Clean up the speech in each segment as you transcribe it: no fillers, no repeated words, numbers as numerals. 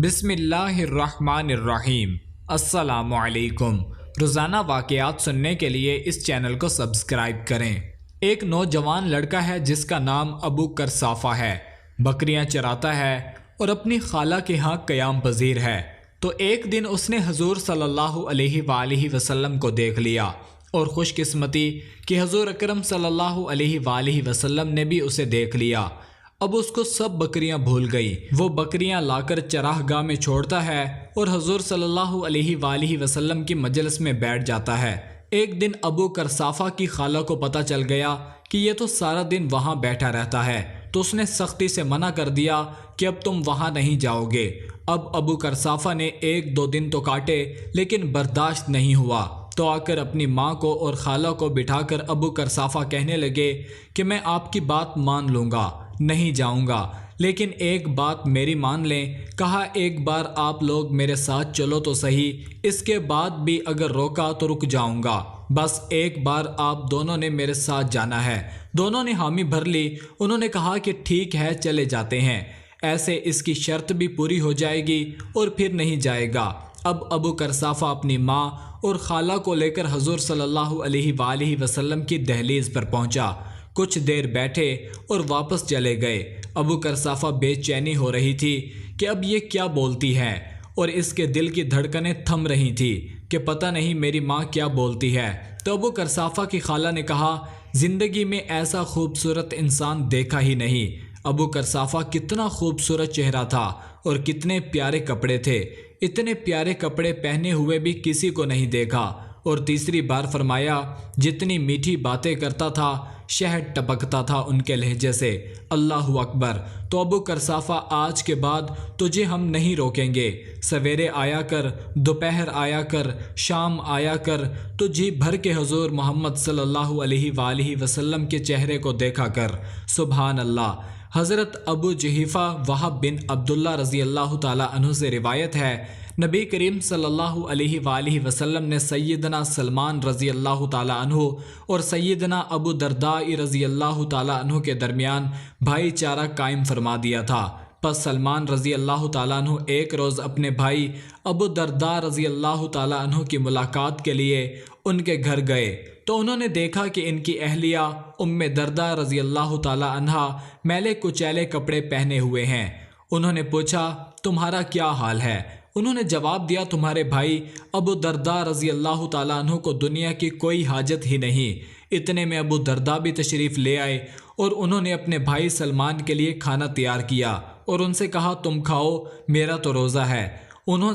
بسم اللہ الرحمن الرحیم۔ السلام علیکم۔ روزانہ واقعات سننے کے لیے اس چینل کو سبسکرائب کریں۔ ایک نوجوان لڑکا ہے جس کا نام ابو کرصافہ ہے۔ بکریاں چراتا ہے اور اپنی خالہ کے ہاں قیام پذیر ہے۔ تو ایک دن اس نے حضور صلی اللہ علیہ وآلہ وسلم کو دیکھ لیا، اور خوش قسمتی کہ حضور اکرم صلی اللہ علیہ وآلہ وسلم نے بھی اسے دیکھ لیا۔ اب اس کو سب بکریاں بھول گئی۔ وہ بکریاں لا کر چراہ گاہ میں چھوڑتا ہے اور حضور صلی اللہ علیہ وآلہ وسلم کی مجلس میں بیٹھ جاتا ہے۔ ایک دن ابو کرصافہ کی خالہ کو پتہ چل گیا کہ یہ تو سارا دن وہاں بیٹھا رہتا ہے، تو اس نے سختی سے منع کر دیا کہ اب تم وہاں نہیں جاؤ گے۔ اب ابو کرصافہ نے ایک دو دن تو کاٹے، لیکن برداشت نہیں ہوا، تو آ کر اپنی ماں کو اور خالہ کو بٹھا کر ابو کرصافہ کہنے لگے کہ میں آپ کی بات مان لوں گا، نہیں جاؤں گا، لیکن ایک بات میری مان لیں۔ کہا ایک بار آپ لوگ میرے ساتھ چلو تو صحیح، اس کے بعد بھی اگر روکا تو رک جاؤں گا، بس ایک بار آپ دونوں نے میرے ساتھ جانا ہے۔ دونوں نے حامی بھر لی۔ انہوں نے کہا کہ ٹھیک ہے چلے جاتے ہیں، ایسے اس کی شرط بھی پوری ہو جائے گی اور پھر نہیں جائے گا۔ اب ابو کرصافہ اپنی ماں اور خالہ کو لے کر حضور صلی اللہ علیہ وآلہ وسلم کی دہلیز پر پہنچا۔ کچھ دیر بیٹھے اور واپس چلے گئے۔ ابو کرصافہ بے چینی ہو رہی تھی کہ اب یہ کیا بولتی ہے، اور اس کے دل کی دھڑکنیں تھم رہی تھی کہ پتہ نہیں میری ماں کیا بولتی ہے۔ تو ابو کرصافہ کی خالہ نے کہا زندگی میں ایسا خوبصورت انسان دیکھا ہی نہیں۔ ابو کرصافہ کتنا خوبصورت چہرہ تھا اور کتنے پیارے کپڑے تھے، اتنے پیارے کپڑے پہنے ہوئے بھی کسی کو نہیں دیکھا۔ اور تیسری بار فرمایا جتنی میٹھی باتیں کرتا تھا شہد ٹپکتا تھا ان کے لہجے سے۔ اللہ اکبر۔ تو ابو کرصافہ آج کے بعد تجھے ہم نہیں روکیں گے، سویرے آیا کر، دوپہر آیا کر، شام آیا کر، تو جی بھر کے حضور محمد صلی اللہ علیہ وآلہ وسلم کے چہرے کو دیکھا کر۔ سبحان اللہ۔ حضرت ابو جحیفہ وہب بن عبداللہ رضی اللہ تعالی عنہ سے روایت ہے، نبی کریم صلی اللہ علیہ وآلہ وسلم نے سیدنا سلمان رضی اللہ تعالی عنہ اور سیدنا ابو درداء رضی اللہ تعالی عنہ کے درمیان بھائی چارہ قائم فرما دیا تھا۔ پس سلمان رضی اللہ تعالیٰ عنہ ایک روز اپنے بھائی ابو درداء رضی اللہ تعالیٰ عنہ کی ملاقات کے لیے ان کے گھر گئے، تو انہوں نے دیکھا کہ ان کی اہلیہ ام درداء رضی اللہ تعالیٰ عنہ میلے کچیلے کپڑے پہنے ہوئے ہیں۔ انہوں نے پوچھا تمہارا کیا حال ہے؟ انہوں نے جواب دیا تمہارے بھائی ابو درداء رضی اللہ تعالیٰ عنہ کو دنیا کی کوئی حاجت ہی نہیں۔ اتنے میں ابو درداء بھی تشریف لے آئے اور انہوں نے اپنے بھائی سلمان کے لیے کھانا تیار کیا اور ان سے کہا تم کھاؤ، میرا تو روزہ ہے۔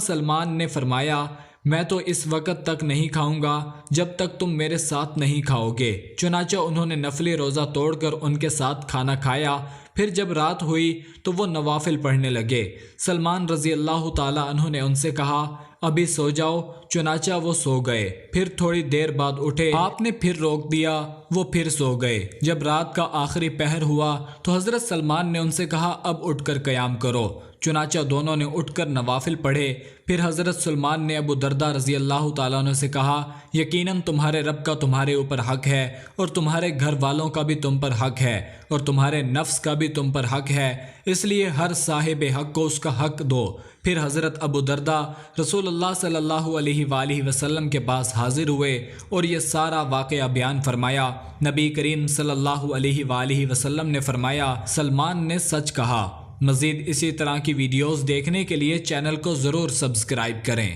سلمان نے فرمایا میں تو اس وقت تک نہیں کھاؤں گا جب تک تم میرے ساتھ نہیں کھاؤ گے۔ چنانچہ انہوں نے نفلی روزہ توڑ کر ان کے ساتھ کھانا کھایا۔ پھر جب رات ہوئی تو وہ نوافل پڑھنے لگے۔ سلمان رضی اللہ تعالیٰ عنہ نے ان سے کہا ابھی سو جاؤ، چنانچہ وہ سو گئے۔ پھر تھوڑی دیر بعد اٹھے، آپ نے پھر روک دیا، وہ پھر سو گئے۔ جب رات کا آخری پہر ہوا تو حضرت سلمان نے ان سے کہا اب اٹھ کر قیام کرو۔ چنانچہ دونوں نے اٹھ کر نوافل پڑھے۔ پھر حضرت سلمان نے ابو درداء رضی اللہ تعالیٰ عنہ سے کہا یقیناً تمہارے رب کا تمہارے اوپر حق ہے، اور تمہارے گھر والوں کا بھی تم پر حق ہے، اور تمہارے نفس کا بھی تم پر حق ہے، اس لیے ہر صاحب حق کو اس کا حق دو۔ پھر حضرت ابو درداء رسول اللہ صلی اللہ علیہ وآلہ وسلم کے پاس حاضر ہوئے اور یہ سارا واقعہ بیان فرمایا۔ نبی کریم صلی اللہ علیہ وآلہ وسلم نے فرمایا سلمان نے سچ کہا۔ مزید اسی طرح کی ویڈیوز دیکھنے کے لیے چینل کو ضرور سبسکرائب کریں۔